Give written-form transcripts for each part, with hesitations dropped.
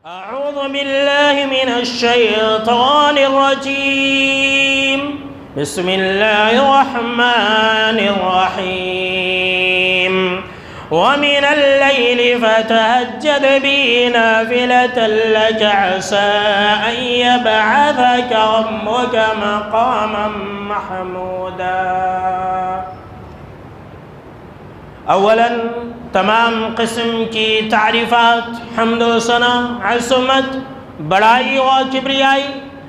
أعوذ بالله من الشيطان الرجيم بسم الله الرحمن الرحيم ومن الليل فتهجد به نافلة لك عسى أن يبعثك ربك مقاما محمودا۔ اولاً تمام قسم کی تعریفات، حمد و ثنا، عظمت، بڑائی و کبریائی،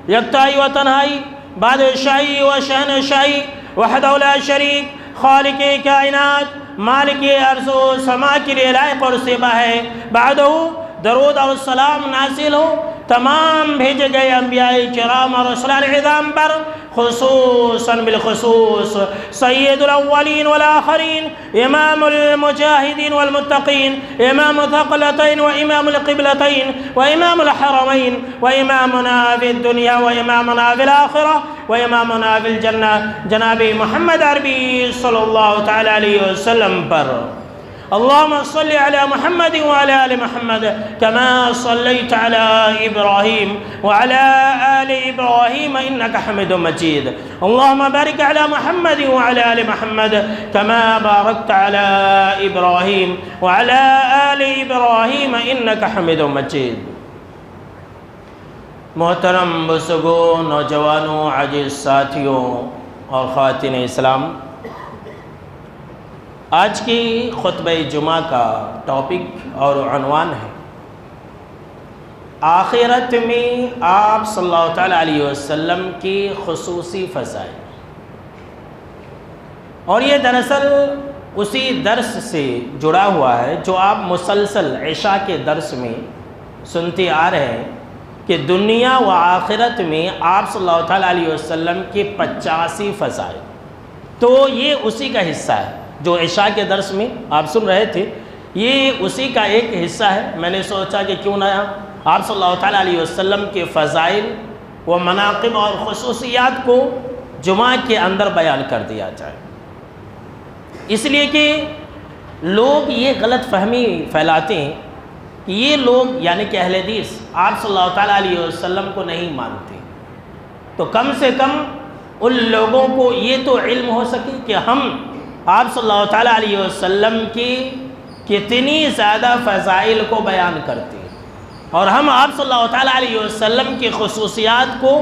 یکتائی و تنہائی، بادشاہی و شہنشاہی، وحدہ لا شریک، خالق کائنات، مالک ارض و سما کے لیے لائق اور سبا ہے۔ بعدہ درود اور سلام نازل ہو تمام بھیجے گئے انبیاء کرام اور رسولان عظام پر، خصوصاً بالخصوص سید الاولین والآخرین، امام المجاہدین والمتقین، امام الثقلتین و امام القبلتین و امام الحرمین و امامنا فی الدنیا و امامنا فی الآخرہ و امامنا فی الجنہ جناب محمد عربی صلی اللہ تعالی علیہ وسلم پر۔ اللهم صل على محمد وعلى آل محمد كما صليت على إبراهيم وعلى آل إبراهيم إنك حميد مجيد۔ اللهم بارك على محمد وعلى آل محمد كما باركت على إبراهيم وعلى آل إبراهيم إنك حميد مجيد۔ محترم بزرگوں، نوجوانوں، عزیز ساتھیوں اور خواتین اسلام، آج کی خطبہ جمعہ کا ٹاپک اور عنوان ہے آخرت میں آپ صلی اللہ تعالیٰ علیہ وسلم کی خصوصی فضائل، اور یہ دراصل اسی درس سے جڑا ہوا ہے جو آپ مسلسل عشاء کے درس میں سنتے آ رہے ہیں کہ دنیا و آخرت میں آپ صلی اللہ تعالیٰ علیہ وسلم کی 85 فضائل، تو یہ اسی کا حصہ ہے جو عشاء کے درس میں آپ سن رہے تھے، یہ اسی کا ایک حصہ ہے۔ میں نے سوچا کہ کیوں نہ آپ صلی اللہ تعالیٰ علیہ وسلم کے فضائل و مناقب اور خصوصیات کو جمعہ کے اندر بیان کر دیا جائے، اس لیے کہ لوگ یہ غلط فہمی پھیلاتے ہیں کہ یہ لوگ یعنی کہ اہل حدیث آپ صلی اللہ تعالیٰ علیہ وسلم کو نہیں مانتے، تو کم سے کم ان لوگوں کو یہ تو علم ہو سکے کہ ہم آپ صلی اللہ تعالیٰ علیہ وسلم کی کتنی زیادہ فضائل کو بیان کرتے ہیں، اور ہم آپ صلی اللہ تعالیٰ علیہ وسلم کی خصوصیات کو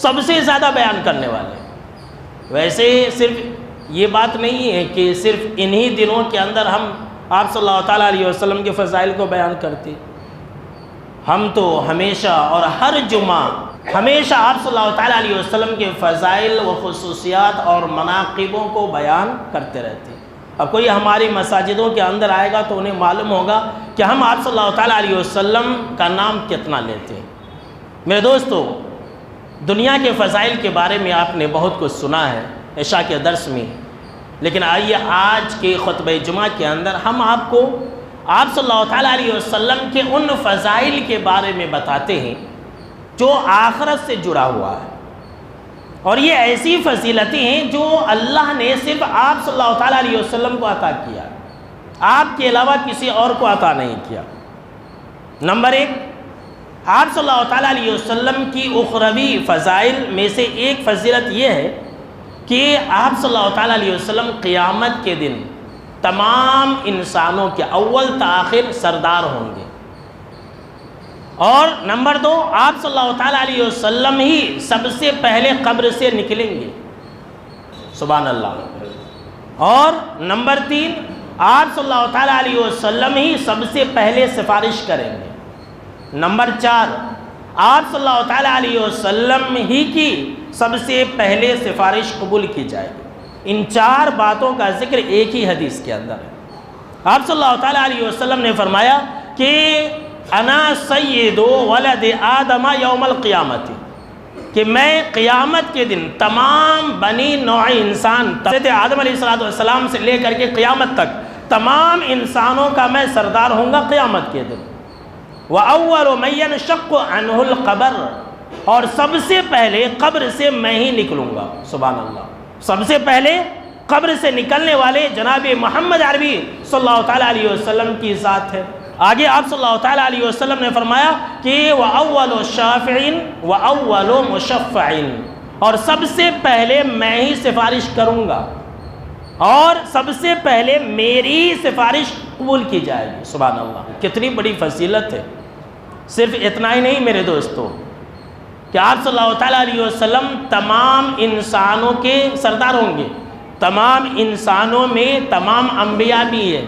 سب سے زیادہ بیان کرنے والے ہیں۔ ویسے صرف یہ بات نہیں ہے کہ صرف انہی دنوں کے اندر ہم آپ صلی اللہ تعالیٰ علیہ وسلم کے فضائل کو بیان کرتے ہیں، ہم تو ہمیشہ اور ہر جمعہ ہمیشہ آپ صلی اللہ تعالیٰ علیہ وسلم کے فضائل و خصوصیات اور مناقبوں کو بیان کرتے رہتے ہیں۔ اب کوئی ہماری مساجدوں کے اندر آئے گا تو انہیں معلوم ہوگا کہ ہم آپ صلی اللہ تعالیٰ علیہ وسلم کا نام کتنا لیتے ہیں۔ میرے دوستو، دنیا کے فضائل کے بارے میں آپ نے بہت کچھ سنا ہے عشاء کے درس میں، لیکن آئیے آج کے خطبہ جمعہ کے اندر ہم آپ کو آپ صلی اللہ تعالیٰ علیہ وسلم کے ان فضائل کے بارے میں بتاتے ہیں جو آخرت سے جڑا ہوا ہے، اور یہ ایسی فضیلتیں ہیں جو اللہ نے صرف آپ صلی اللہ تعالیٰ علیہ وسلم کو عطا کیا، آپ کے علاوہ کسی اور کو عطا نہیں کیا۔ نمبر 1، آپ صلی اللہ تعالیٰ علیہ وسلم کی اخروی فضائل میں سے ایک فضیلت یہ ہے کہ آپ صلی اللہ تعالیٰ علیہ وسلم قیامت کے دن تمام انسانوں کے اول تاخر سردار ہوں گے، اور نمبر 2، آپ صلی اللہ تعالیٰ علیہ وسلم ہی سب سے پہلے قبر سے نکلیں گے، سبحان اللہ، اور نمبر 3، آپ صلی اللہ تعالیٰ علیہ وسلم ہی سب سے پہلے سفارش کریں گے، نمبر 4، آپ صلی اللہ تعالیٰ علیہ وسلم ہی کی سب سے پہلے سفارش قبول کی جائے گی۔ ان 4 باتوں کا ذکر ایک ہی حدیث کے اندر ہے۔ آپ صلی اللہ تعالیٰ علیہ وسلم نے فرمایا کہ انا سید ولد آدم یوم القیامت، کہ میں قیامت کے دن تمام بنی نوع انسان حضرت آدم علیہ السلام سے لے کر کے قیامت تک تمام انسانوں کا میں سردار ہوں گا قیامت کے دن۔ وَأَوَّلُ مَن يَنشَقُّ عَنْهُ الْقَبْرُ، اور سب سے پہلے قبر سے میں ہی نکلوں گا، سبحان اللہ، سب سے پہلے قبر سے نکلنے والے جناب محمد عربی صلی اللہ تعالیٰ علیہ وسلم کی ذات ہے۔ آگے آپ صلی اللہ تعالیٰ علیہ وسلم نے فرمایا کہ وَأَوَّلُ شَافِعٍ وَأَوَّلُ مُشَفَّعٍ، اور سب سے پہلے میں ہی سفارش کروں گا اور سب سے پہلے میری سفارش قبول کی جائے گی۔ سبحان اللہ، کتنی بڑی فضیلت ہے۔ صرف اتنا ہی نہیں میرے دوستو کہ آپ صلی اللہ تعالیٰ علیہ وسلم تمام انسانوں کے سردار ہوں گے، تمام انسانوں میں تمام انبیاء بھی ہیں۔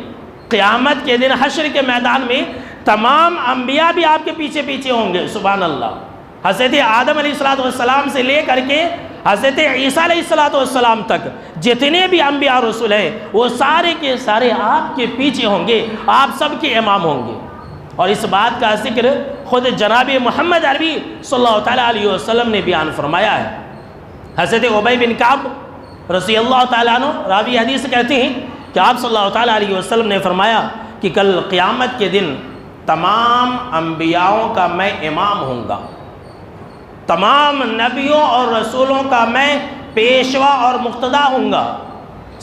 قیامت کے دن حشر کے میدان میں تمام انبیاء بھی آپ کے پیچھے پیچھے ہوں گے۔ سبحان اللہ، حضرت آدم علیہ السلام سے لے کر کے حضرت عیسیٰ علیہ السلام تک جتنے بھی انبیاء رسول ہیں وہ سارے کے سارے آپ کے پیچھے ہوں گے، آپ سب کے امام ہوں گے۔ اور اس بات کا ذکر خود جناب محمد عربی صلی اللہ تعالیٰ علیہ وسلم نے بیان فرمایا ہے۔ حضرت ابی بن کعب رضی اللہ تعالیٰ عنہ راوی حدیث کہتے ہیں کہ آپ صلی اللہ تعالیٰ علیہ وسلم نے فرمایا کہ کل قیامت کے دن تمام انبیاؤں کا میں امام ہوں گا، تمام نبیوں اور رسولوں کا میں پیشوا اور مقتدا ہوں گا،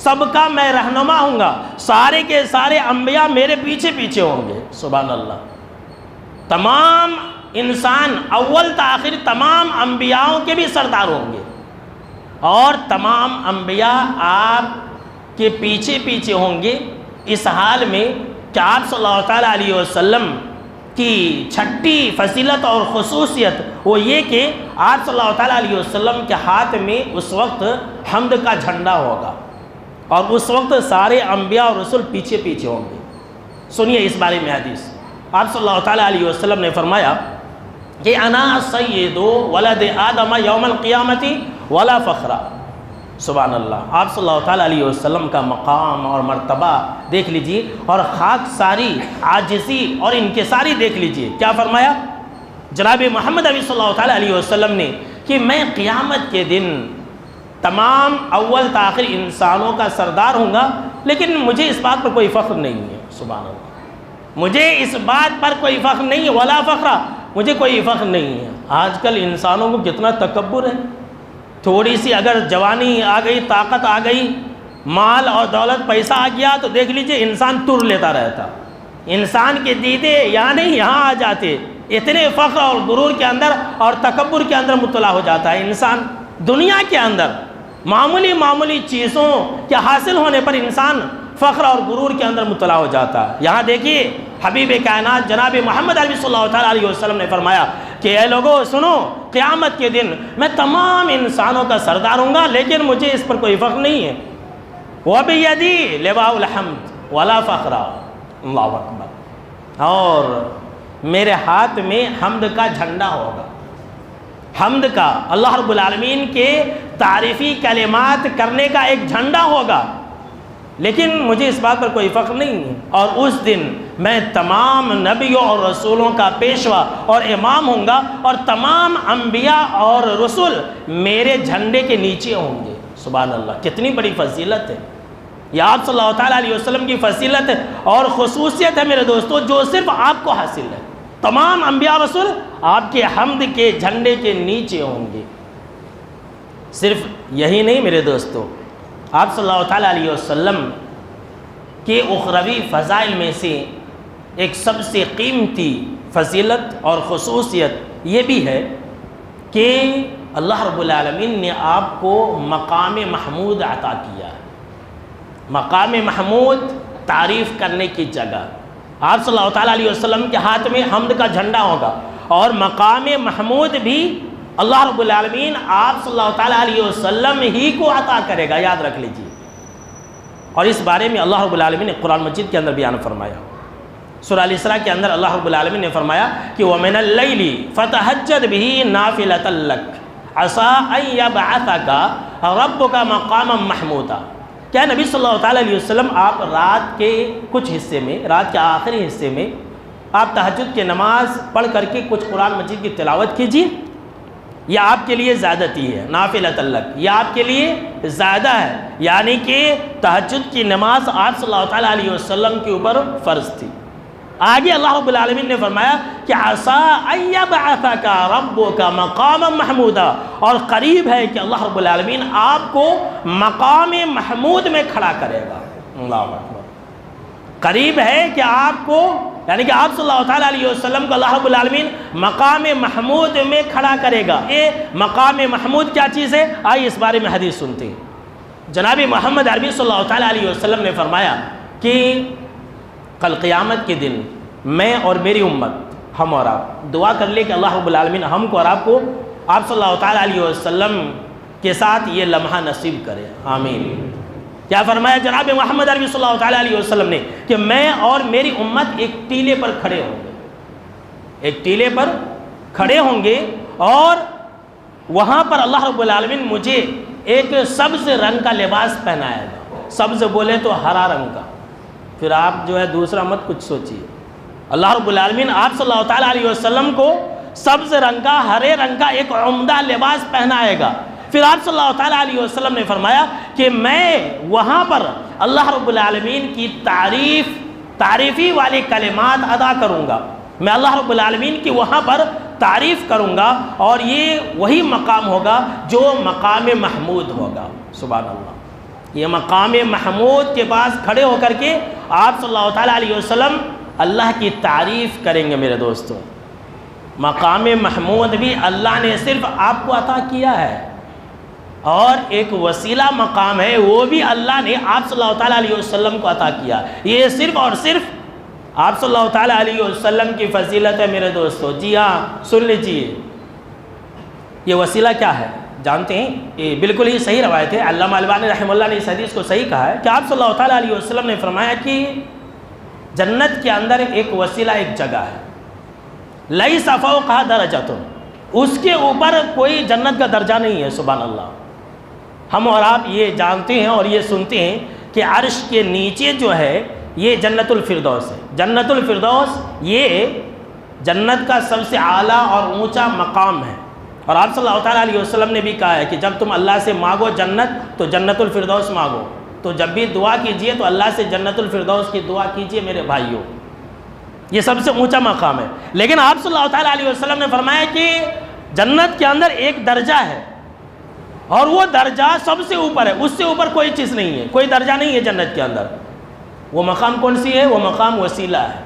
سب کا میں رہنما ہوں گا، سارے کے سارے انبیاء میرے پیچھے پیچھے ہوں گے۔ سبحان اللہ، تمام انسان اول تا آخر تمام انبیاءوں کے بھی سردار ہوں گے، اور تمام انبیاء آپ کے پیچھے پیچھے ہوں گے۔ اس حال میں کہ آپ صلی اللہ تعالیٰ علیہ وسلم کی چھٹی فضیلت اور خصوصیت وہ یہ کہ آپ صلی اللہ تعالیٰ علیہ وسلم کے ہاتھ میں اس وقت حمد کا جھنڈا ہوگا، اور اس وقت سارے انبیاء اور رسول پیچھے پیچھے ہوں گے۔ سنیے اس بارے میں حدیث، آپ صلی اللہ تعالیٰ علیہ وسلم نے فرمایا کہ انا سید ولد آدم یوم القیامت ولا فخر۔ سبحان اللہ، آپ صلی اللہ تعالیٰ علیہ وسلم کا مقام اور مرتبہ دیکھ لیجئے، اور خاک ساری عاجزی اور انکساری دیکھ لیجئے۔ کیا فرمایا جناب محمد عربی صلی اللہ تعالیٰ علیہ وسلم نے کہ میں قیامت کے دن تمام اول تا آخر انسانوں کا سردار ہوں گا، لیکن مجھے اس بات پر کوئی فخر نہیں ہے۔ سبحان اللہ، مجھے اس بات پر کوئی فخر نہیں ہے، ولا فخر، مجھے کوئی فخر نہیں ہے۔ آج کل انسانوں کو کتنا تکبر ہے، تھوڑی سی اگر جوانی آ گئی، طاقت آ گئی، مال اور دولت پیسہ آ گیا تو دیکھ لیجئے انسان تر لیتا رہتا، انسان کے دیدے یہاں نہیں یہاں آ جاتے، اتنے فخر اور غرور کے اندر اور تکبر کے اندر مبتلا ہو جاتا ہے انسان۔ دنیا کے اندر معمولی چیزوں کے حاصل ہونے پر انسان فخر اور غرور کے اندر مبتلا ہو جاتا ہے۔ یہاں دیکھیے حبیب کائنات جناب محمد عربی صلی اللہ تعالیٰ علیہ وسلم نے فرمایا کہ اے لوگو سنو، قیامت کے دن میں تمام انسانوں کا سردار ہوں گا، لیکن مجھے اس پر کوئی فخر نہیں ہے۔ وَبِيَدِي لِوَاءُ الْحَمْدِ وَلَا فَخْرَ، اللہ اکبر، اور میرے ہاتھ میں حمد کا جھنڈا ہوگا، حمد کا، اللہ رب العالمین کے تعریفی کلمات کرنے کا ایک جھنڈا ہوگا، لیکن مجھے اس بات پر کوئی فخر نہیں ہے۔ اور اس دن میں تمام نبیوں اور رسولوں کا پیشوا اور امام ہوں گا، اور تمام انبیاء اور رسول میرے جھنڈے کے نیچے ہوں گے۔ سبحان اللہ، کتنی بڑی فضیلت ہے، یہ آپ صلی اللہ تعالیٰ علیہ وسلم کی فضیلت ہے اور خصوصیت ہے میرے دوستو، جو صرف آپ کو حاصل ہے۔ تمام انبیاء رسول آپ کے حمد کے جھنڈے کے نیچے ہوں گے۔ صرف یہی نہیں میرے دوستو، آپ صلی اللہ تعالیٰ علیہ وسلم کے اخروی فضائل میں سے ایک سب سے قیمتی فضیلت اور خصوصیت یہ بھی ہے کہ اللہ رب العالمین نے آپ کو مقام محمود عطا کیا ہے۔ مقام محمود تعریف کرنے کی جگہ، آپ صلی اللہ تعالیٰ علیہ وسلم کے ہاتھ میں حمد کا جھنڈا ہوگا، اور مقام محمود بھی اللہ رب العالمین آپ صلی اللہ تعالیٰ علیہ وسلم ہی کو عطا کرے گا، یاد رکھ لیجیے۔ اور اس بارے میں اللہ رب العالمین نے قرآن مجید کے اندر بیان فرمایا، سورہ الاسراء کے اندر اللہ رب العالمین نے فرمایا کہ وَمِنَ اللَّيْلِ فَتَهَجَّدْ بِهِ نَافِلَةً لَكَ عَسَىٰ أَن يَبْعَثَكَ رَبُّكَ مَقَامًا مَحْمُودًا۔ کیا نبی صلی اللہ تعالیٰ علیہ وسلم آپ رات کے کچھ حصے میں، رات کے آخری حصے میں آپ تہجد کی نماز پڑھ کر کے کچھ قرآن مجید کی تلاوت کیجیے، یہ آپ کے لیے زیادتی ہے، نافلۃ لک، یہ آپ کے لیے زیادہ ہے، یعنی کہ تہجد کی نماز آپ صلی اللہ تعالیٰ علیہ وسلم کے اوپر فرض تھی۔ آگے اللہ رب العالمین نے فرمایا کہ عَسَىٰ أَن يَبْعَثَكَ رَبُّكَ مَقَامًا مَحْمُودًا، اور قریب ہے کہ اللہ رب العالمین آپ کو مقام محمود میں کھڑا کرے گا۔ اللہ اکبر، قریب ہے کہ آپ کو یعنی کہ آپ صلی اللہ تعالیٰ علیہ وسلم کو اللہ رب العالمین مقام محمود میں کھڑا کرے گا۔ یہ مقام محمود کیا چیز ہے؟ آئیے اس بارے میں حدیث سنتے ہیں۔ جناب محمد عربی صلی اللہ تعالیٰ علیہ وسلم نے فرمایا کہ کل قیامت کے دن میں اور میری امت، ہم اور آپ دعا کر لیں کہ اللہ رب العالمین ہم کو اور آپ کو آپ صلی اللہ تعالیٰ علیہ وسلم کے ساتھ یہ لمحہ نصیب کرے، آمین۔ کیا فرمایا جناب محمد عربی صلی اللہ تعالیٰ علیہ وسلم نے کہ میں اور میری امت ایک ٹیلے پر کھڑے ہوں گے، ایک ٹیلے پر کھڑے ہوں گے، اور وہاں پر اللہ رب العالمین مجھے ایک سبز رنگ کا لباس پہنائے گا۔ سبز بولے تو ہرا رنگ کا، پھر آپ جو ہے دوسرا مت کچھ سوچیے۔ اللہ رب العالمین آپ صلی اللہ تعالیٰ علیہ وسلم کو سبز رنگ کا، ہرے رنگ کا ایک عمدہ لباس پہنائے گا۔ پھر آپ صلی اللہ تعالیٰ علیہ وسلم نے فرمایا کہ میں وہاں پر اللہ رب العالمین کی تعریفی والے کلمات ادا کروں گا، میں اللہ رب العالمین کی وہاں پر تعریف کروں گا، اور یہ وہی مقام ہوگا جو مقام محمود ہوگا۔ سبحان اللہ، یہ مقام محمود کے پاس کھڑے ہو کر کے آپ صلی اللہ تعالیٰ علیہ وسلم اللہ کی تعریف کریں گے۔ میرے دوستوں، مقام محمود بھی اللہ نے صرف آپ کو عطا کیا ہے، اور ایک وسیلہ مقام ہے وہ بھی اللہ نے آپ صلی اللہ تعالیٰ علیہ وسلم کو عطا کیا۔ یہ صرف اور صرف آپ صلی اللہ تعالیٰ علیہ وسلم کی فضیلت ہے میرے دوستو۔ جی ہاں، سن لیجیے، یہ وسیلہ کیا ہے جانتے ہیں؟ یہ بالکل ہی صحیح روایت ہے، علامہ البانی رحمہ اللہ نے اس حدیث کو صحیح کہا ہے کہ آپ صلی اللہ تعالیٰ علیہ وسلم نے فرمایا کہ جنت کے اندر ایک وسیلہ، ایک جگہ ہے، لیس فوقہا درجۃ، اس کے اوپر کوئی جنت کا درجہ نہیں ہے۔ سبحان اللہ، ہم اور آپ یہ جانتے ہیں اور یہ سنتے ہیں کہ عرش کے نیچے جو ہے یہ جنت الفردوس ہے۔ جنت الفردوس یہ جنت کا سب سے اعلیٰ اور اونچا مقام ہے، اور آپ صلی اللہ تعالیٰ علیہ وسلم نے بھی کہا ہے کہ جب تم اللہ سے مانگو جنت تو جنت الفردوس مانگو، تو جب بھی دعا کیجئے تو اللہ سے جنت الفردوس کی دعا کیجئے میرے بھائیوں، یہ سب سے اونچا مقام ہے۔ لیکن آپ صلی اللہ تعالیٰ علیہ وسلم نے فرمایا کہ جنت کے اندر ایک درجہ ہے، اور وہ درجہ سب سے اوپر ہے، اس سے اوپر کوئی چیز نہیں ہے، کوئی درجہ نہیں ہے جنت کے اندر۔ وہ مقام کون سی ہے؟ وہ مقام وسیلہ ہے۔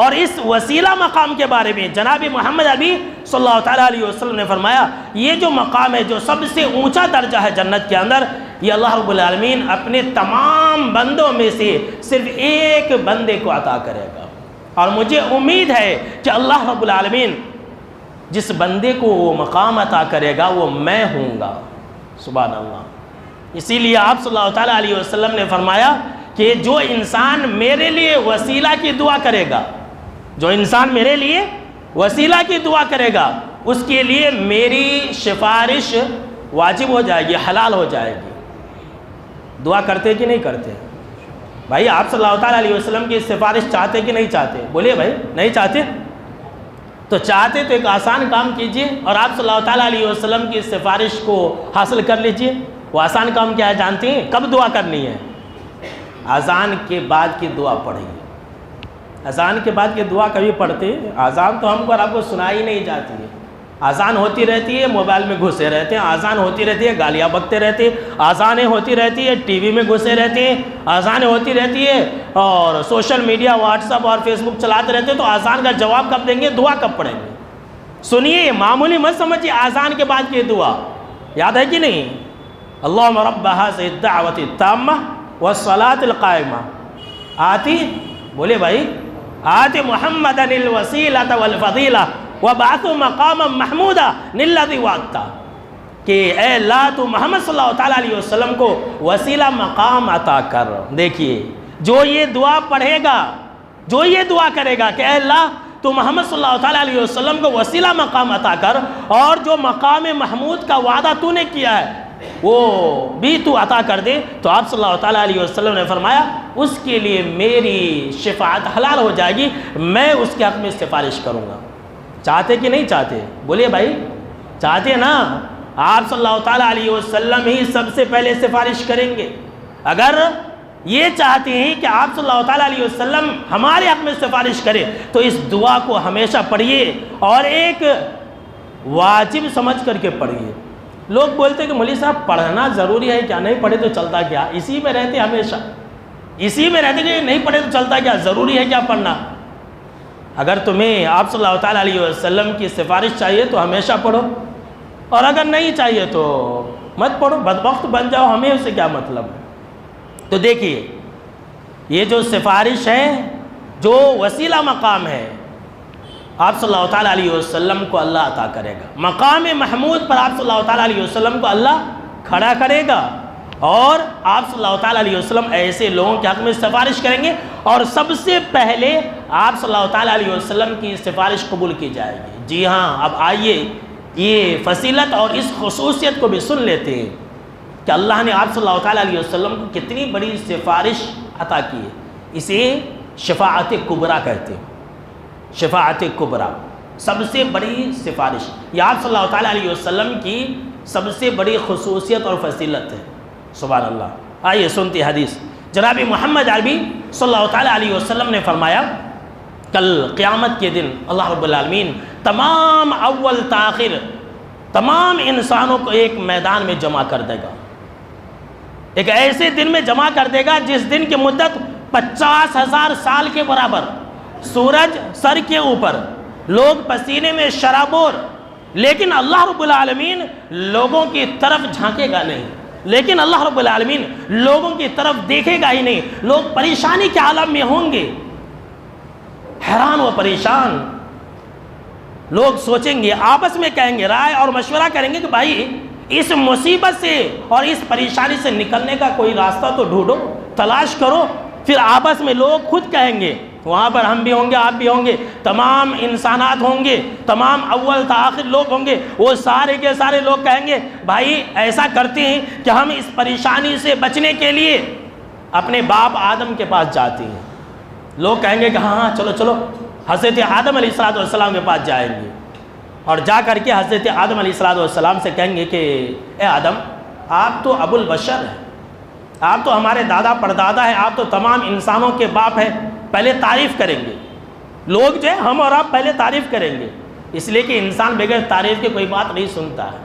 اور اس وسیلہ مقام کے بارے میں جناب محمد عربی صلی اللہ تعالیٰ علیہ وسلم نے فرمایا یہ جو مقام ہے، جو سب سے اونچا درجہ ہے جنت کے اندر، یہ اللہ رب العالمین اپنے تمام بندوں میں سے صرف ایک بندے کو عطا کرے گا، اور مجھے امید ہے کہ اللہ رب العالمین جس بندے کو وہ مقام عطا کرے گا وہ میں ہوں گا۔ سبحان اللہ، اسی لیے آپ صلی اللہ تعالیٰ علیہ وسلم نے فرمایا کہ جو انسان میرے لیے وسیلہ کی دعا کرے گا، جو انسان میرے لیے وسیلہ کی دعا کرے گا، اس کے لیے میری سفارش واجب ہو جائے گی، حلال ہو جائے گی۔ دعا کرتے کہ نہیں کرتے؟ بھائی آپ صلی اللہ تعالیٰ علیہ وسلم کی سفارش چاہتے کہ نہیں چاہتے؟ بولیے بھائی، نہیں چاہتے؟ تو چاہتے تو ایک آسان کام کیجئے اور آپ صلی اللہ تعالیٰ علیہ وسلم کی سفارش کو حاصل کر لیجئے۔ وہ آسان کام کیا ہے جانتے ہیں؟ کب دعا کرنی ہے؟ اذان کے بعد کی دعا پڑھیے۔ اذان کے بعد کی دعا کبھی پڑھتے ہیں؟ اذان تو ہم کو اور آپ کو سنائی نہیں جاتی ہے، اذان ہوتی رہتی ہے، موبائل میں گھسے رہتے ہیں، اذان ہوتی رہتی ہے، گالیاں بکتے رہتے ہیں، اذانیں ہوتی رہتی ہے، ٹی وی میں گھسے رہتے ہیں، اذانیں ہوتی رہتی ہے، اور سوشل میڈیا، واٹس ایپ اور فیس بک چلاتے رہتے ہیں۔ تو اذان کا جواب کب دیں گے؟ دعا کب پڑھیں گے؟ سنیے، معمولی مت سمجھیے، اذان کے بعد کی دعا یاد ہے کہ نہیں؟ اللہم رب هذه الدعوة التامة والصلاة القائمة آتی، بولے بھائی، آتی محمدا الوسیلة والفضیلہ وبعثه مقاما محمودا الذی وعدتہ، کہ اے اللہ تو محمد صلی اللہ تعالیٰ علیہ وسلم کو وسیلہ مقام عطا کر۔ دیکھیے، جو یہ دعا پڑھے گا، جو یہ دعا کرے گا کہ اے اللہ تو محمد صلی اللہ تعالیٰ علیہ وسلم کو وسیلہ مقام عطا کر، اور جو مقام محمود کا وعدہ تو نے کیا ہے وہ بھی تو عطا کر دے، تو آپ صلی اللہ تعالیٰ علیہ وسلم نے فرمایا اس کے لیے میری شفاعت حلال ہو جائے گی، میں اس کے حق میں سفارش کروں گا۔ چاہتے کہ نہیں چاہتے؟ بولیے بھائی، چاہتے نا؟ آپ صلی اللہ تعالیٰ علیہ وسلم ہی سب سے پہلے سفارش کریں گے۔ اگر یہ چاہتے ہیں کہ آپ صلی اللہ تعالیٰ علیہ وسلم ہمارے حق میں سفارش کرے تو اس دعا کو ہمیشہ پڑھیے، اور ایک واجب سمجھ کر کے پڑھیے۔ لوگ بولتے ہیں کہ مولوی صاحب پڑھنا ضروری ہے کیا؟ نہیں پڑھے تو چلتا کیا؟ اسی میں رہتے ہمیشہ، اسی میں رہتے کہ نہیں پڑھے تو چلتا کیا؟ ضروری ہے کیا پڑھنا؟ اگر تمہیں آپ صلی اللہ تعالیٰ علیہ وسلم کی سفارش چاہیے تو ہمیشہ پڑھو، اور اگر نہیں چاہیے تو مت پڑھو، بدبخت بن جاؤ، ہمیں اس سے کیا مطلب ہے۔ تو دیکھیے یہ جو سفارش ہے، جو وسیلہ مقام ہے، آپ صلی اللہ تعالیٰ علیہ وسلم کو اللہ عطا کرے گا۔ مقام محمود پر آپ صلی اللہ تعالیٰ علیہ وسلم کو اللہ کھڑا کرے گا، اور آپ صلی اللہ تعالیٰ علیہ وسلم ایسے لوگوں کے حق میں سفارش کریں گے، اور سب سے پہلے آپ صلی اللہ تعالیٰ علیہ وسلم کی سفارش قبول کی جائے گی۔ جی ہاں، اب آئیے یہ فضیلت اور اس خصوصیت کو بھی سن لیتے ہیں کہ اللہ نے آپ صلی اللہ تعالیٰ علیہ وسلم کو کتنی بڑی سفارش عطا کی ہے۔ اسے شفاعت کبریٰ کہتے ہیں، شفاعت کبریٰ، سب سے بڑی سفارش، یہ آپ صلی اللہ تعالیٰ علیہ وسلم کی سب سے بڑی خصوصیت اور فضیلت ہے۔ سبحان اللہ۔ آئیے سنتے حدیث۔ جناب محمد عربی صلی اللہ تعالیٰ علیہ وسلم نے فرمایا کل قیامت کے دن اللہ رب العالمین تمام اول تاخیر تمام انسانوں کو ایک میدان میں جمع کر دے گا، ایک ایسے دن میں جمع کر دے گا جس دن کی مدت 50,000 سال کے برابر، سورج سر کے اوپر، لوگ پسینے میں شرابور، لیکن اللہ رب العالمین لوگوں کی طرف جھانکے گا نہیں، لیکن اللہ رب العالمین لوگوں کی طرف دیکھے گا ہی نہیں، لوگ پریشانی کے عالم میں ہوں گے، حیران و پریشان، لوگ سوچیں گے، آپس میں کہیں گے، رائے اور مشورہ کریں گے کہ بھائی اس مصیبت سے اور اس پریشانی سے نکلنے کا کوئی راستہ تو ڈھونڈو، تلاش کرو۔ پھر آپس میں لوگ خود کہیں گے، وہاں پر ہم بھی ہوں گے، آپ بھی ہوں گے، تمام انسانات ہوں گے، تمام اول تا آخر لوگ ہوں گے، وہ سارے کے سارے لوگ کہیں گے بھائی ایسا کرتے ہیں کہ ہم اس پریشانی سے بچنے کے لیے اپنے باپ آدم کے پاس جاتے ہیں۔ لوگ کہیں گے کہ ہاں چلو چلو، حضرت آدم علیہ السلام کے پاس جائیں گے، اور جا کر کے حضرت آدم علیہ السلام سے کہیں گے کہ اے آدم، آپ تو ابو البشر ہیں، آپ تو ہمارے دادا پردادا ہیں، آپ تو تمام انسانوں کے باپ ہیں، پہلے تعریف کریں گے۔ لوگ جو ہے ہم اور آپ پہلے تعریف کریں گے، اس لیے کہ انسان بغیر تعریف کے کوئی بات نہیں سنتا ہے،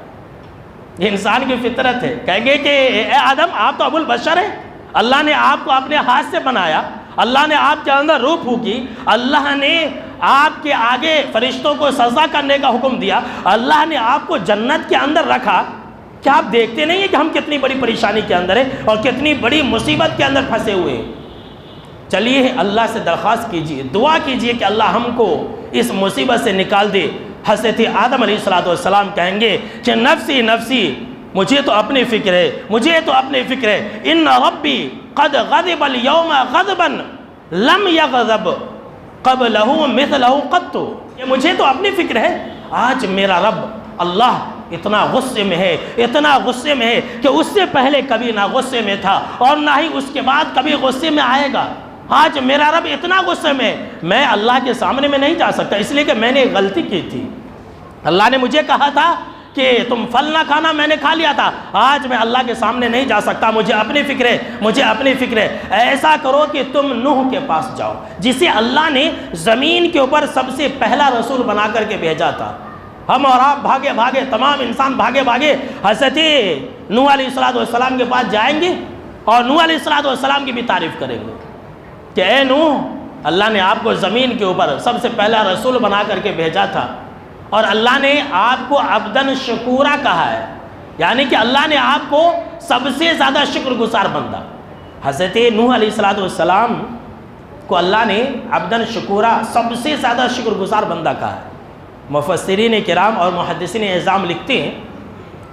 یہ انسان کی فطرت ہے۔ کہیں گے کہ اے آدم، آپ تو ابو البشر ہیں، اللہ نے آپ کو اپنے ہاتھ سے بنایا، اللہ نے آپ کے اندر روح پھونکی، اللہ نے آپ کے آگے فرشتوں کو سجدہ کرنے کا حکم دیا، اللہ نے آپ کو جنت کے اندر رکھا، کیا آپ دیکھتے نہیں ہیں کہ ہم کتنی بڑی پریشانی کے اندر ہیں اور کتنی بڑی مصیبت کے اندر پھنسے ہوئے ہیں؟ چلیے اللہ سے درخواست کیجئے، دعا کیجئے کہ اللہ ہم کو اس مصیبت سے نکال دے۔ حضرت آدم علیہ السلام کہیں گے کہ نفسی نفسی، مجھے تو اپنی فکر ہے، مجھے تو اپنی فکر ہے، ان ربی قد غضب اليوم غضبا لم یغضب قبلہ مثلہ قط، یہ مجھے تو اپنی فکر ہے، آج میرا رب اللہ اتنا غصے میں ہے، اتنا غصے میں ہے کہ اس سے پہلے کبھی نہ غصے میں تھا اور نہ ہی اس کے بعد کبھی غصے میں آئے گا۔ آج میرا رب اتنا غصے میں، میں اللہ کے سامنے میں نہیں جا سکتا، اس لیے کہ میں نے غلطی کی تھی، اللہ نے مجھے کہا تھا کہ تم پھل نہ کھانا، میں نے کھا لیا تھا، آج میں اللہ کے سامنے نہیں جا سکتا، مجھے اپنی فکر ہے، مجھے اپنی فکر ہے۔ ایسا کرو کہ تم نوح کے پاس جاؤ، جسے اللہ نے زمین کے اوپر سب سے پہلا رسول بنا کر کے بھیجا تھا۔ ہم اور آپ بھاگے بھاگے، تمام انسان بھاگے بھاگے حضرت نوح علیہ السلام کے پاس جائیں گے اور نوح علیہ السلام کی بھی تعریف کریں گے کہ اے نوح، اللہ نے آپ کو زمین کے اوپر سب سے پہلا رسول بنا کر کے بھیجا تھا، اور اللہ نے آپ کو عبداً شکورا کہا ہے، یعنی کہ اللہ نے آپ کو سب سے زیادہ شکر گزار بندہ۔ حضرت نوح علیہ السلام کو اللہ نے عبداً شکورا، سب سے زیادہ شکر گزار بندہ کہا ہے۔ مفسرین کرام اور محدثین اعظام لکھتے ہیں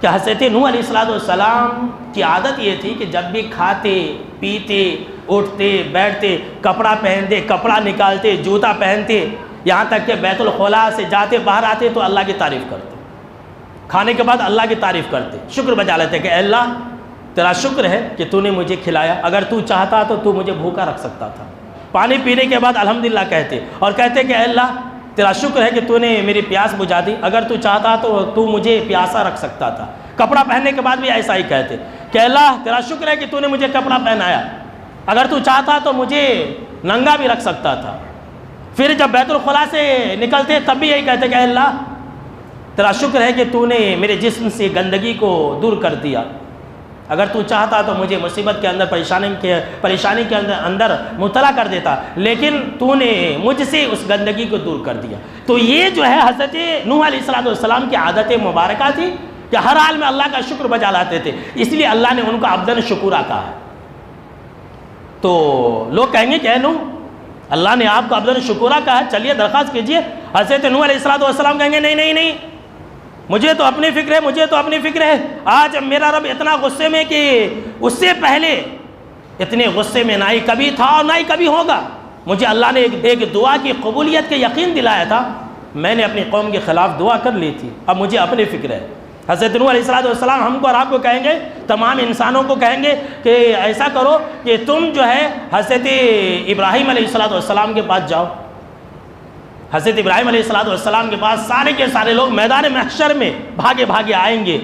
کہ حضرت نوح علیہ السلام کی عادت یہ تھی کہ جب بھی کھاتے پیتے اٹھتے بیٹھتے، کپڑا پہنتے کپڑا نکالتے، جوتا پہنتے، یہاں تک کہ بیت الخلاء سے جاتے باہر آتے تو اللہ کی تعریف کرتے، کھانے کے بعد اللہ کی تعریف کرتے، شکر بجا لیتے کہ اے اللہ تیرا شکر ہے کہ تو نے مجھے کھلایا، اگر تو چاہتا تو تو مجھے بھوکا رکھ سکتا تھا۔ پانی پینے کے بعد الحمدللہ کہتے، اور کہتے کہ اے اللہ تیرا شکر ہے کہ تو نے میری پیاس بجھا دی، اگر تو چاہتا تو تو مجھے پیاسا رکھ سکتا تھا۔ کپڑا پہننے کے بعد بھی ایسا ہی کہتے کہ اللہ تیرا شکر ہے کہ تو نے مجھے کپڑا پہنایا، اگر تو چاہتا تو مجھے ننگا بھی رکھ سکتا تھا۔ پھر جب بیت الخلاء سے نکلتے تب بھی یہی کہتے کہ اے اللہ تیرا شکر ہے کہ تو نے میرے جسم سے گندگی کو دور کر دیا۔ اگر تو چاہتا تو مجھے مصیبت کے اندر پریشانی کے اندر مبتلا کر دیتا، لیکن تو نے مجھ سے اس گندگی کو دور کر دیا۔ تو یہ جو ہے حضرت نوح علیہ السلام کی عادت مبارکہ تھی کہ ہر حال میں اللہ کا شکر بجا لاتے تھے، اس لیے اللہ نے ان کو عبداً شکورا کہا ہے۔ تو لوگ کہیں گے کہ اے نوح، اللہ نے آپ کو عبداً شکورا کہا ہے، چلیے درخواست کیجئے۔ حضرت نوح علیہ السلام کہیں گے نہیں، مجھے تو اپنی فکر ہے، آج میرا رب اتنا غصے میں کہ اس سے پہلے اتنے غصے میں نہ ہی کبھی تھا اور نہ ہی کبھی ہوگا۔ مجھے اللہ نے ایک دعا کی قبولیت کے یقین دلایا تھا، میں نے اپنی قوم کے خلاف دعا کر لی تھی، اب مجھے اپنی فکر ہے۔ حضرت نوح علیہ السلام ہم کو اور آپ کو کہیں گے، تمام انسانوں کو کہیں گے کہ ایسا کرو کہ تم جو ہے حضرت ابراہیم علیہ السلام کے پاس جاؤ۔ حضرت ابراہیم علیہ السلام کے پاس سارے کے سارے لوگ میدان محشر میں بھاگے آئیں گے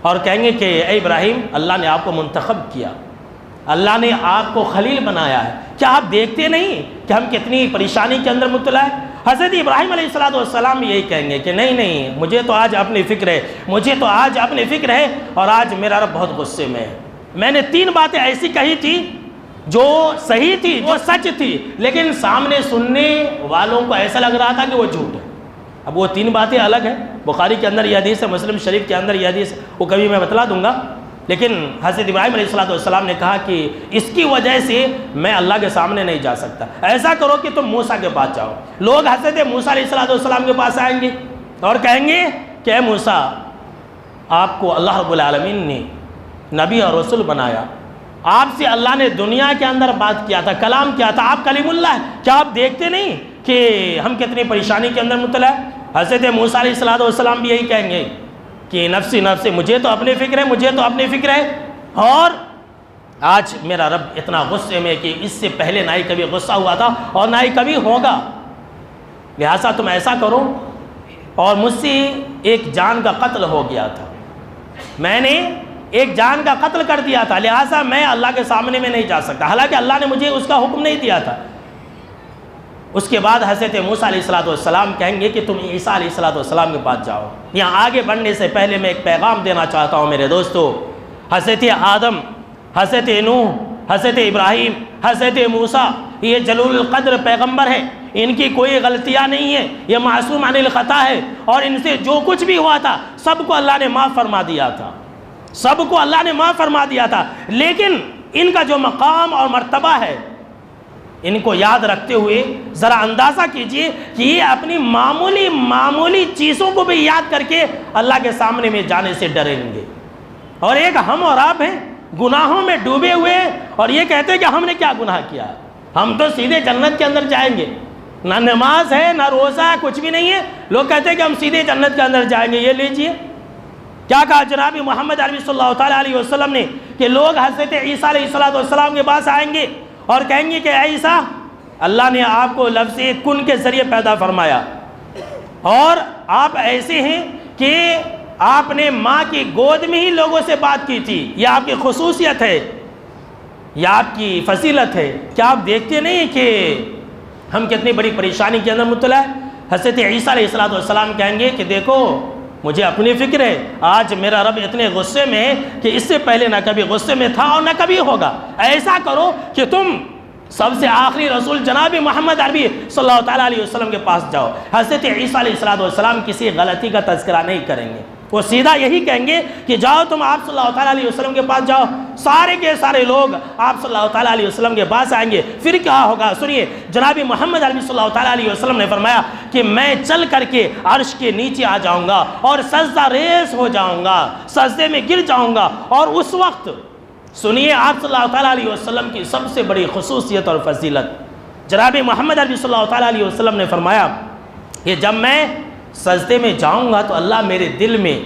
اور کہیں گے کہ اے ابراہیم، اللہ نے آپ کو منتخب کیا، اللہ نے آپ کو خلیل بنایا ہے، کیا آپ دیکھتے نہیں کہ ہم کتنی پریشانی کے اندر مبتلا ہے؟ حضرت ابراہیم علیہ السلام یہی کہیں گے کہ نہیں، مجھے تو آج اپنی فکر ہے اور آج میرا رب بہت غصے میں ہے۔ میں نے 3 باتیں ایسی کہی تھی جو صحیح تھی، جو سچ تھی، لیکن سامنے سننے والوں کو ایسا لگ رہا تھا کہ وہ جھوٹ ہے۔ اب وہ 3 باتیں الگ ہیں، بخاری کے اندر یہ حدیث ہے، مسلم شریف کے اندر یہ حدیث ہے، وہ کبھی میں بتلا دوں گا۔ لیکن حضرت ابراہیم علیہ السلام نے کہا کہ اس کی وجہ سے میں اللہ کے سامنے نہیں جا سکتا، ایسا کرو کہ تم موسیٰ کے پاس جاؤ۔ لوگ حضرت موسیٰ علیہ السلام کے پاس آئیں گے اور کہیں گے کہ اے موسیٰ، آپ کو اللہ رب العالمین نے نبی اور رسول بنایا، آپ سے اللہ نے دنیا کے اندر بات کیا تھا، کلام کیا تھا، آپ کلیم اللہ ہیں، کیا آپ دیکھتے نہیں کہ ہم کتنی پریشانی کے اندر مبتلا ہے؟ حضرت موسیٰ علیہ السلام بھی یہی کہیں گے کہ نفسی، مجھے تو اپنی فکر ہے، اور آج میرا رب اتنا غصے میں کہ اس سے پہلے نہ ہی کبھی غصہ ہوا تھا اور نہ ہی کبھی ہوگا، لہٰذا تم ایسا کرو۔ اور مجھ سے ایک جان کا قتل ہو گیا تھا، میں نے ایک جان کا قتل کر دیا تھا، لہٰذا میں اللہ کے سامنے میں نہیں جا سکتا، حالانکہ اللہ نے مجھے اس کا حکم نہیں دیا تھا۔ اس کے بعد حضرت موسیٰ علیہ السلام کہیں گے کہ تم عیسیٰ علیہ السلام کے پاس جاؤ۔ یہاں آگے بڑھنے سے پہلے میں ایک پیغام دینا چاہتا ہوں میرے دوستو۔ حضرت آدم، حضرت نوح، حضرت ابراہیم، حضرت موسیٰ، یہ جلیل القدر پیغمبر ہیں، ان کی کوئی غلطیاں نہیں ہیں، یہ معصوم عن الخطا ہے، اور ان سے جو کچھ بھی ہوا تھا سب کو اللہ نے معاف فرما دیا تھا، لیکن ان کا جو مقام اور مرتبہ ہے، ان کو یاد رکھتے ہوئے ذرا اندازہ کیجئے کہ یہ اپنی معمولی چیزوں کو بھی یاد کر کے اللہ کے سامنے میں جانے سے ڈریں گے۔ اور ایک ہم اور آپ ہیں گناہوں میں ڈوبے ہوئے اور یہ کہتے ہیں کہ ہم نے کیا گناہ کیا، ہم تو سیدھے جنت کے اندر جائیں گے، نہ نماز ہے نہ روزہ ہے، کچھ بھی نہیں ہے، لوگ کہتے ہیں کہ ہم سیدھے جنت کے اندر جائیں گے۔ یہ لیجئے کیا کہا جناب محمد عربی صلی اللہ تعالیٰ علیہ وسلم نے کہ لوگ حضرت عیسیٰ علیہ السلام کے پاس آئیں گے اور کہیں گے کہ اے عیسیٰ، اللہ نے آپ کو لفظ کن کے ذریعے پیدا فرمایا، اور آپ ایسے ہیں کہ آپ نے ماں کی گود میں ہی لوگوں سے بات کی تھی، یہ آپ کی خصوصیت ہے، یہ آپ کی فضیلت ہے، کیا آپ دیکھتے نہیں کہ ہم کتنی بڑی پریشانی کے اندر مبتلا ہے؟ حضرت عیسیٰ علیہ السلام کہیں گے کہ دیکھو، مجھے اپنی فکر ہے، آج میرا رب اتنے غصے میں ہے کہ اس سے پہلے نہ کبھی غصے میں تھا اور نہ کبھی ہوگا، ایسا کرو کہ تم سب سے آخری رسول جناب محمد عربی صلی اللہ تعالیٰ علیہ وسلم کے پاس جاؤ۔ حضرت عیسیٰ علیہ السلام کسی غلطی کا تذکرہ نہیں کریں گے، وہ سیدھا یہی کہیں گے کہ جاؤ تم آپ صلی اللہ تعالیٰ علیہ وسلم کے پاس جاؤ، سارے کے سارے لوگ آپ صلی اللہ تعالیٰ علیہ وسلم کے پاس آئیں گے۔ پھر کیا ہوگا سنیے، جناب محمد عربی صلی اللہ تعالیٰ علیہ وسلم نے فرمایا کہ میں چل کر کے عرش کے نیچے آ جاؤں گا اور سجدہ ریز ہو جاؤں گا، سجدے میں گر جاؤں گا، اور اس وقت سنیے آپ صلی اللہ تعالیٰ علیہ وسلم کی سب سے بڑی خصوصیت اور فضیلت، جناب محمد عربی صلی اللہ تعالیٰ علیہ وسلم نے فرمایا کہ جب میں سجدے میں جاؤں گا تو اللہ میرے دل میں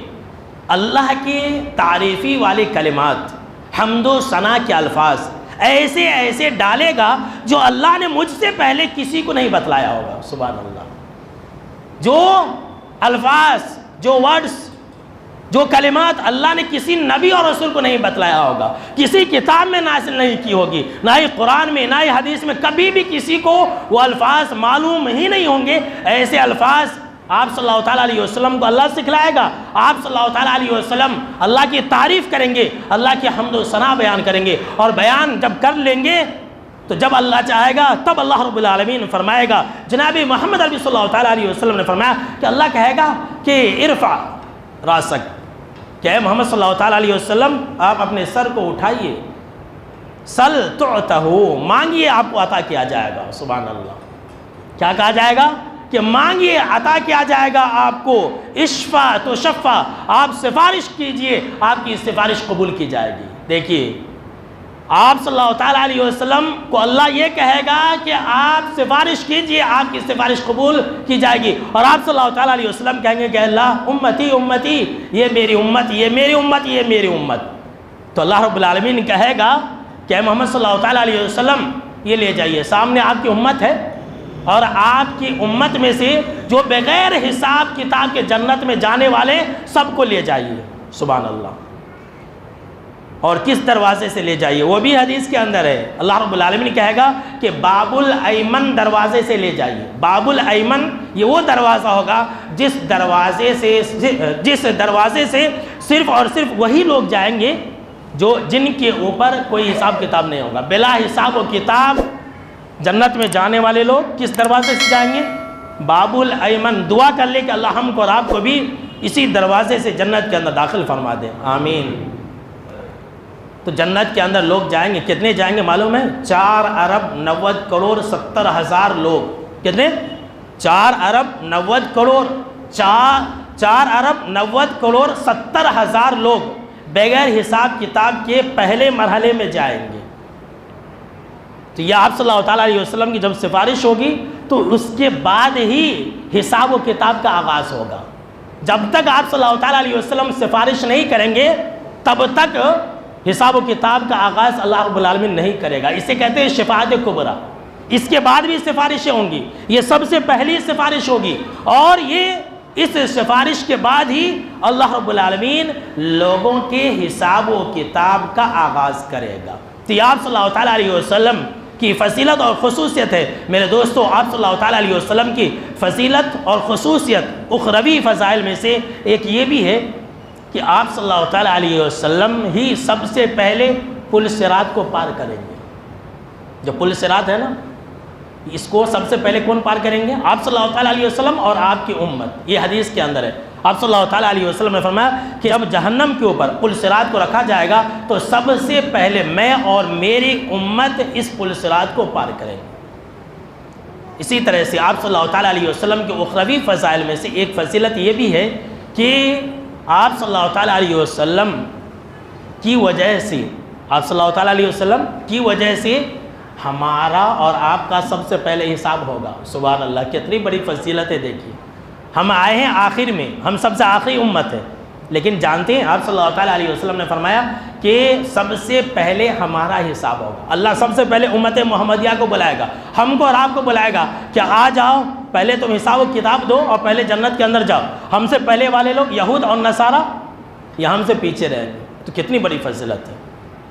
اللہ کی تعریفی والے کلمات، حمد و ثنا کے الفاظ ایسے ایسے ڈالے گا جو اللہ نے مجھ سے پہلے کسی کو نہیں بتلایا ہوگا۔ سبحان اللہ، جو الفاظ، جو ورڈز، جو کلمات اللہ نے کسی نبی اور رسول کو نہیں بتلایا ہوگا، کسی کتاب میں نازل نہیں کی ہوگی، نہ ہی قرآن میں نہ ہی حدیث میں، کبھی بھی کسی کو وہ الفاظ معلوم ہی نہیں ہوں گے، ایسے الفاظ آپ صلی اللہ تعالیٰ علیہ وسلم کو اللہ سکھلائے گا، آپ صلی اللہ تعالیٰ علیہ وسلم اللہ کی تعریف کریں گے، اللہ کی حمد و ثنا بیان کریں گے، اور بیان جب کر لیں گے تو جب اللہ چاہے گا تب اللہ رب العالمین فرمائے گا۔ جناب محمد عربی صلی اللہ تعالیٰ علیہ وسلم نے فرمایا کہ اللہ کہے گا کہ ارفع راسک، کہ اے محمد صلی اللہ تعالیٰ علیہ وسلم آپ اپنے سر کو اٹھائیے، سل تعتہ، مانگیے آپ کو عطا کیا جائے گا۔ سبحان اللہ، کیا کہا جائے گا؟ کہ مانگیے عطا کیا جائے گا آپ کو، اشفع تو شفع، آپ سفارش کیجئے آپ کی سفارش قبول کی جائے گی۔ دیکھیے آپ صلی اللہ تعالیٰ علیہ وسلم کو اللہ یہ کہے گا کہ آپ سفارش کیجئے آپ کی سفارش قبول کی جائے گی، اور آپ صلی اللہ تعالیٰ علیہ وسلم کہیں گے کہ اللہ امتی امتی، یہ میری امت، یہ میری امت، یہ میری امت۔ تو اللہ رب العالمین کہے گا کہ اے محمد صلی اللہ تعالیٰ علیہ وسلم یہ لے جائیے، سامنے آپ کی امت ہے، اور آپ کی امت میں سے جو بغیر حساب کتاب کے جنت میں جانے والے سب کو لے جائیے۔ سبحان اللہ، اور کس دروازے سے لے جائیے وہ بھی حدیث کے اندر ہے۔ اللہ رب العالمین کہے گا کہ باب الایمن دروازے سے لے جائیے۔ باب الایمن یہ وہ دروازہ ہوگا جس دروازے سے صرف اور صرف وہی لوگ جائیں گے جن کے اوپر کوئی حساب کتاب نہیں ہوگا، بلا حساب و کتاب جنت میں جانے والے لوگ کس دروازے سے جائیں گے؟ باب الایمن۔ دعا کر لے کہ اللہ ہم کو اور آپ کو بھی اسی دروازے سے جنت کے اندر داخل فرما دے، آمین۔ تو جنت کے اندر لوگ جائیں گے، کتنے جائیں گے معلوم ہے؟ 4 ارب 90 کروڑ 70 ہزار لوگ۔ کتنے؟ 4 ارب 90 کروڑ 4 ارب 90 کروڑ 70 ہزار لوگ بغیر حساب کتاب کے پہلے مرحلے میں جائیں گے۔ تو یہ آپ صلی اللہ تعالیٰ علیہ وسلم کی جب سفارش ہوگی تو اس کے بعد ہی حساب و کتاب کا آغاز ہوگا۔ جب تک آپ صلی اللہ تعالیٰ علیہ وسلم سفارش نہیں کریں گے تب تک حساب و کتاب کا آغاز اللہ رب العالمین نہیں کرے گا۔ اسے کہتے ہیں شفاعت کبریٰ۔ اس کے بعد بھی سفارشیں ہوں گی، یہ سب سے پہلی سفارش ہوگی، اور یہ اس سفارش کے بعد ہی اللہ رب العالمین لوگوں کے حساب و کتاب کا آغاز کرے گا۔ تو آپ صلی اللہ تعالیٰ علیہ وسلم کی فضیلت اور خصوصیت ہے میرے دوستو، آپ صلی اللہ تعالیٰ علیہ وسلم کی فضیلت اور خصوصیت اخروی فضائل میں سے ایک یہ بھی ہے کہ آپ صلی اللہ تعالیٰ علیہ وسلم ہی سب سے پہلے پل صراط کو پار کریں گے۔ جو پل صراط ہے نا، اس کو سب سے پہلے کون پار کریں گے؟ آپ صلی اللہ تعالیٰ علیہ وسلم اور آپ کی امت۔ یہ حدیث کے اندر ہے، آپ صلی اللہ تعالیٰ علیہ وسلم نے فرمایا کہ جب جہنم کے اوپر پل صراط کو رکھا جائے گا تو سب سے پہلے میں اور میری امت اس پل صراط کو پار کریں گے۔ اسی طرح سے آپ صلی اللہ تعالیٰ علیہ وسلم کے اخروی فضائل میں سے ایک فضیلت یہ بھی ہے کہ آپ صلی اللہ تعالیٰ علیہ وسلم کی وجہ سے ہمارا اور آپ کا سب سے پہلے حساب ہوگا۔ سبحان اللہ، کتنی بڑی فضیلت ہے۔ دیکھیے ہم آئے ہیں آخر میں، ہم سب سے آخری امت ہے، لیکن جانتے ہیں آپ صلی اللہ تعالیٰ علیہ وسلم نے فرمایا کہ سب سے پہلے ہمارا حساب ہوگا۔ اللہ سب سے پہلے امت محمدیہ کو بلائے گا، ہم کو اور آپ کو بلائے گا کہ آ جاؤ، پہلے تم حساب و کتاب دو اور پہلے جنت کے اندر جاؤ۔ ہم سے پہلے والے لوگ یہود اور نصارہ یہ ہم سے پیچھے رہیں گے۔ تو کتنی بڑی فضیلت ہے۔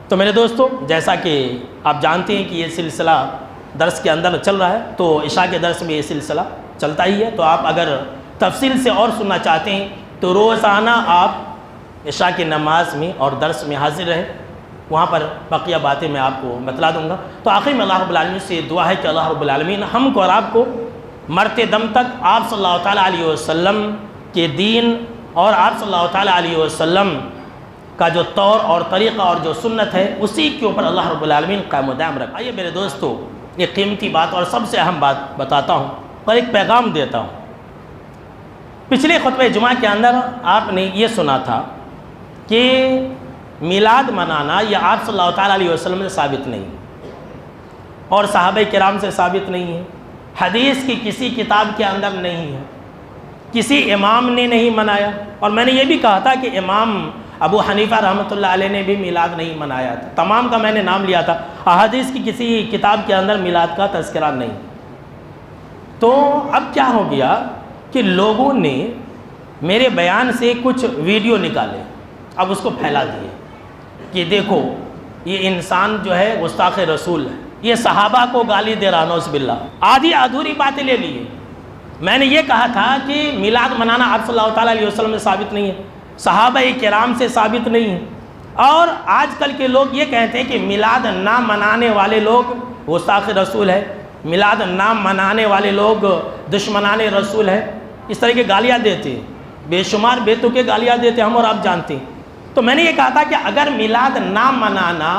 تو میرے دوستو، جیسا کہ آپ جانتے ہیں کہ یہ سلسلہ درس کے اندر چل رہا ہے، تو عشاء کے درس میں یہ سلسلہ چلتا ہی ہے۔ تو آپ اگر تفصیل سے اور سننا چاہتے ہیں تو روزانہ آپ عشاء کی نماز میں اور درس میں حاضر رہیں، وہاں پر بقیہ باتیں میں آپ کو بتلا دوں گا۔ تو آخر میں اللہ رب العالمین سے دعا ہے کہ اللہ رب العالمین ہم کو اور آپ کو مرتے دم تک آپ صلی اللہ تعالیٰ علیہ وسلم کے دین اور آپ صلی اللہ تعالیٰ علیہ وسلم کا جو طور اور طریقہ اور جو سنت ہے اسی کے اوپر اللہ رب العالمین قائم و دائم رکھے۔ آئیے میرے دوستو، یہ قیمتی بات اور سب سے اہم بات بتاتا ہوں اور ایک پیغام دیتا ہوں۔ پچھلے خطبہ جمعہ کے اندر آپ نے یہ سنا تھا کہ میلاد منانا یہ آپ صلی اللہ تعالیٰ علیہ وسلم سے ثابت نہیں اور صحابہ کرام سے ثابت نہیں ہے، حدیث کی کسی کتاب کے اندر نہیں ہے، کسی امام نے نہیں منایا۔ اور میں نے یہ بھی کہا تھا کہ امام ابو حنیفہ رحمۃ اللہ علیہ نے بھی میلاد نہیں منایا تھا، تمام کا میں نے نام لیا تھا، احادیث کی کسی کتاب کے اندر میلاد کا تذکرہ نہیں۔ تو اب کیا ہو گیا کہ لوگوں نے میرے بیان سے کچھ ویڈیو نکالے، اب اس کو پھیلا دیے کہ دیکھو یہ انسان جو ہے گستاخ رسول ہے، یہ صحابہ کو گالی دے رہا، نعوذ باللہ، آدھی ادھوری باتیں لے لیے، میں نے یہ کہا تھا کہ میلاد منانا آپ صلی اللہ تعالیٰ علیہ وسلم سے ثابت نہیں ہے، صحابہ کرام سے ثابت نہیں ہے، اور آج کل کے لوگ یہ کہتے ہیں کہ میلاد نہ منانے والے لوگ گستاخ رسول ہے، میلاد نہ منانے والے لوگ دشمنان رسول ہے، اس طرح کی گالیاں دیتے ہیں، بے شمار بے تکے گالیاں دیتے ہیں، ہم اور آپ جانتے ہیں۔ تو میں نے یہ کہا تھا کہ اگر میلاد نہ منانا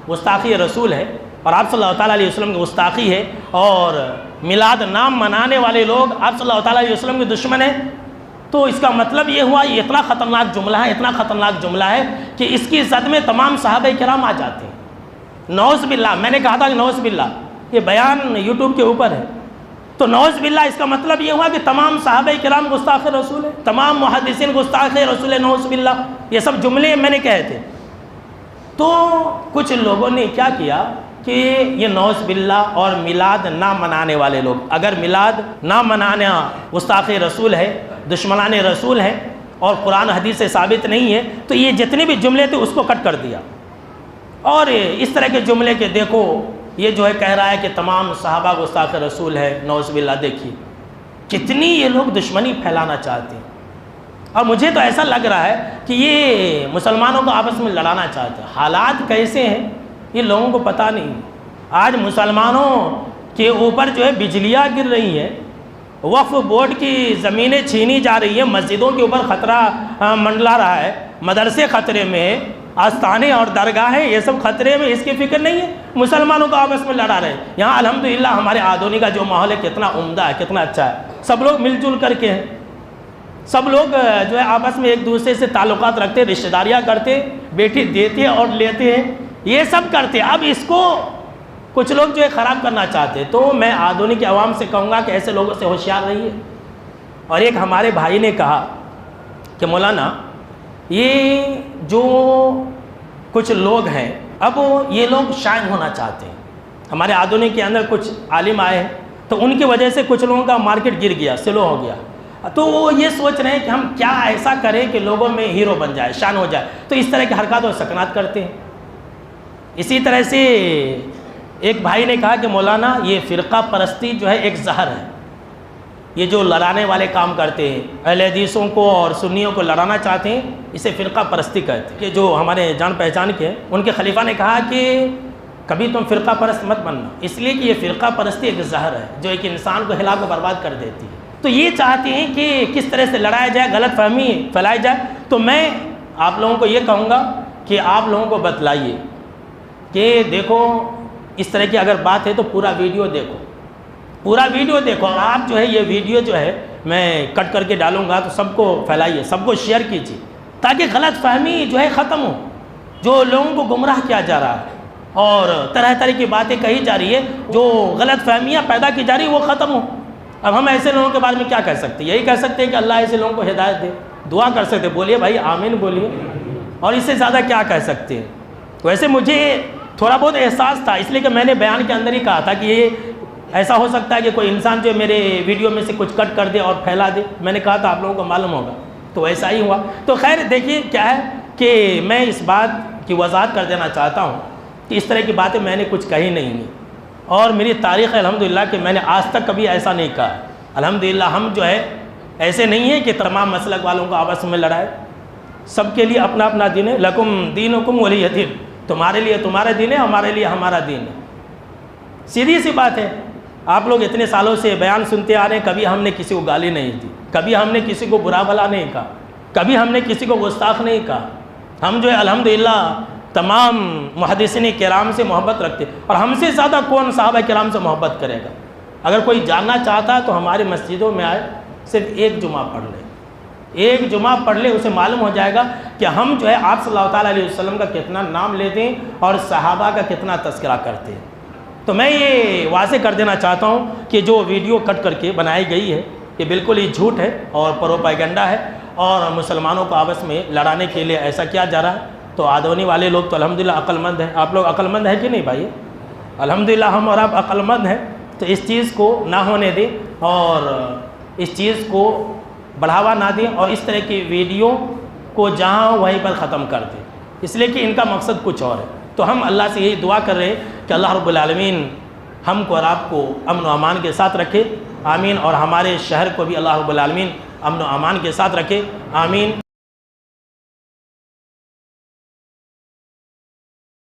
گستاخی رسول ہے اور آپ صلی اللہ تعالیٰ علیہ وسلم کی گستاخی ہے، اور میلاد نہ منانے والے لوگ آپ صلی اللہ تعالیٰ علیہ وسلم کے دشمن ہیں، تو اس کا مطلب یہ ہوا یہ اتنا خطرناک جملہ ہے، اتنا خطرناک جملہ ہے کہ اس کی زد میں تمام صحابہ کرام آ جاتے ہیں۔ نعوذ باللہ، میں نے کہا تھا کہ نعوذ باللہ، یہ بیان یوٹیوب کے اوپر ہے، تو نعوذ باللہ اس کا مطلب یہ ہوا کہ تمام صحابہ کرام گستاخ رسول ہے، تمام محدثین گستاخ رسول ہے، نعوذ باللہ، یہ سب جملے میں نے کہے تھے۔ تو کچھ لوگوں نے کیا کیا کہ یہ نعوذ باللہ اور میلاد نہ منانے والے لوگ، اگر میلاد نہ منانا گستاخ رسول ہے، دشمنان رسول ہے اور قرآن حدیث سے ثابت نہیں ہے، تو یہ جتنے بھی جملے تھے اس کو کٹ کر دیا، اور اس طرح کے جملے کہ دیکھو یہ جو ہے کہہ رہا ہے کہ تمام صحابہ گستاخ رسول ہے، نعوذ باللہ، دیکھیے کتنی یہ لوگ دشمنی پھیلانا چاہتے ہیں، اور مجھے تو ایسا لگ رہا ہے کہ یہ مسلمانوں کو آپس میں لڑانا چاہتے ہیں۔ حالات کیسے ہیں یہ لوگوں کو پتہ نہیں۔ آج مسلمانوں کے اوپر جو ہے بجلیاں گر رہی ہیں، وقف بورڈ کی زمینیں چھینی جا رہی ہیں، مسجدوں کے اوپر خطرہ منڈلا رہا ہے، مدرسے خطرے میں، آستانے اور درگاہیں یہ سب خطرے میں، اس کی فکر نہیں ہے، مسلمانوں کو آپس میں لڑا رہے ہیں۔ یہاں الحمدللہ ہمارے آدونی کا جو ماحول ہے کتنا عمدہ ہے، کتنا اچھا ہے، سب لوگ مل جل کر کے ہیں، سب لوگ جو ہے آپس میں ایک دوسرے سے تعلقات رکھتے ہیں، رشتہ داریاں کرتے ہیں، بیٹی دیتے ہیں اور لیتے ہیں، یہ سب کرتے ہیں۔ اب اس کو کچھ لوگ جو ہے خراب کرنا چاہتے ہیں، تو میں آدونی کے عوام سے کہوں گا کہ ایسے لوگوں سے ہوشیار رہیے۔ اور ایک ہمارے بھائی نے کہا کہ مولانا یہ جو کچھ لوگ ہیں اب یہ لوگ شائن ہونا چاہتے ہیں، ہمارے آدونی کے اندر کچھ عالم آئے ہیں تو ان کی وجہ سے کچھ لوگوں کا مارکیٹ گر گیا، سلو ہو گیا، تو وہ یہ سوچ رہے ہیں کہ ہم کیا ایسا کریں کہ لوگوں میں ہیرو بن جائے، شان ہو جائے، تو اس طرح کی حرکات و سکنات کرتے ہیں۔ اسی طرح سے ایک بھائی نے کہا کہ مولانا یہ فرقہ پرستی جو ہے ایک زہر ہے، یہ جو لڑانے والے کام کرتے ہیں، اہل حدیثوں کو اور سنیوں کو لڑانا چاہتے ہیں، اسے فرقہ پرستی کہتے ہیں۔ کہ جو ہمارے جان پہچان کے ہیں ان کے خلیفہ نے کہا کہ کبھی تم فرقہ پرست مت بننا، اس لیے کہ یہ فرقہ پرستی ایک زہر ہے جو ایک انسان کو ہلاک و برباد کر دیتی ہے۔ تو یہ چاہتے ہیں کہ کس طرح سے لڑایا جائے، غلط فہمی پھیلائی جائے، تو میں آپ لوگوں کو یہ کہوں گا کہ آپ لوگوں کو بتلائیے کہ دیکھو اس طرح کی اگر بات ہے تو پورا ویڈیو دیکھو، پورا ویڈیو دیکھو، اور آپ جو ہے یہ ویڈیو جو ہے میں کٹ کر کے ڈالوں گا تو سب کو پھیلائیے، سب کو شیئر کیجیے، تاکہ غلط فہمی جو ہے ختم ہو، جو لوگوں کو گمراہ کیا جا رہا ہے اور طرح طرح کی باتیں کہی جا رہی ہے، جو غلط فہمیاں پیدا کی جا رہی ہیں وہ ختم ہو۔ اب ہم ایسے لوگوں کے بارے میں کیا کہہ سکتے ہیں؟ یہی کہہ سکتے ہیں کہ اللہ ایسے لوگوں کو ہدایت دے، دعا کر سکتے، بولیے بھائی آمین بولیے، اور اس سے زیادہ کیا کہہ سکتے ہیں؟ ویسے مجھے تھوڑا بہت احساس تھا، اس لیے کہ میں نے بیان کے اندر ہی کہا تھا کہ یہ ایسا ہو سکتا ہے کہ کوئی انسان جو میرے ویڈیو میں سے کچھ کٹ کر دے اور پھیلا دے، میں نے کہا تھا آپ لوگوں کو معلوم ہوگا، تو ایسا ہی ہوا۔ تو خیر دیکھیے کیا ہے کہ میں اس بات کی وضاحت کر دینا چاہتا ہوں کہ اس طرح کی باتیں میں نے کچھ کہی نہیں ہیں، اور میری تاریخ ہے الحمدللہ کہ میں نے آج تک کبھی ایسا نہیں کہا۔ الحمدللہ ہم جو ہے ایسے نہیں ہیں کہ تمام مسلک والوں کو آپس میں لڑائے، سب کے لیے اپنا اپنا دین ہے، لکم دینکم ولی دین، تمہارے لیے تمہارا دین ہے، ہمارے لیے ہمارا دین ہے، سیدھی سی بات ہے۔ آپ لوگ اتنے سالوں سے بیان سنتے آ رہے ہیں، کبھی ہم نے کسی کو گالی نہیں دی، کبھی ہم نے کسی کو برا بھلا نہیں کہا، کبھی ہم نے کسی کو گستاخ نہیں کہا، ہم جو ہے الحمدللہ تمام محدثین کرام سے محبت رکھتے، اور ہم سے زیادہ کون صحابہ کرام سے محبت کرے گا؟ اگر کوئی جاننا چاہتا ہے تو ہمارے مسجدوں میں آئے، صرف ایک جمعہ پڑھ لے، ایک جمعہ پڑھ لے، اسے معلوم ہو جائے گا کہ ہم جو ہے آپ صلی اللہ تعالیٰ علیہ وسلم کا کتنا نام لیتے ہیں اور صحابہ کا کتنا تذکرہ کرتے ہیں۔ تو میں یہ واضح کر دینا چاہتا ہوں کہ جو ویڈیو کٹ کر کے بنائی گئی ہے یہ بالکل ہی جھوٹ ہے اور پروپیگنڈا ہے، اور مسلمانوں کو آپس میں لڑانے کے لیے ایسا کیا جا رہا ہے۔ تو آدونی والے لوگ تو الحمدللہ عقل مند ہیں، آپ لوگ عقل مند ہیں کہ نہیں بھائی؟ الحمدللہ ہم اور آپ عقل مند ہیں، تو اس چیز کو نہ ہونے دیں اور اس چیز کو بڑھاوا نہ دیں، اور اس طرح کی ویڈیو کو جہاں وہیں پر ختم کر دیں، اس لیے کہ ان کا مقصد کچھ اور ہے۔ تو ہم اللہ سے یہی دعا کر رہے ہیں کہ اللہ رب العالمین ہم کو اور آپ کو امن و امان کے ساتھ رکھے، آمین، اور ہمارے شہر کو بھی اللہ رب العالمین امن و امان کے ساتھ رکھے، آمین۔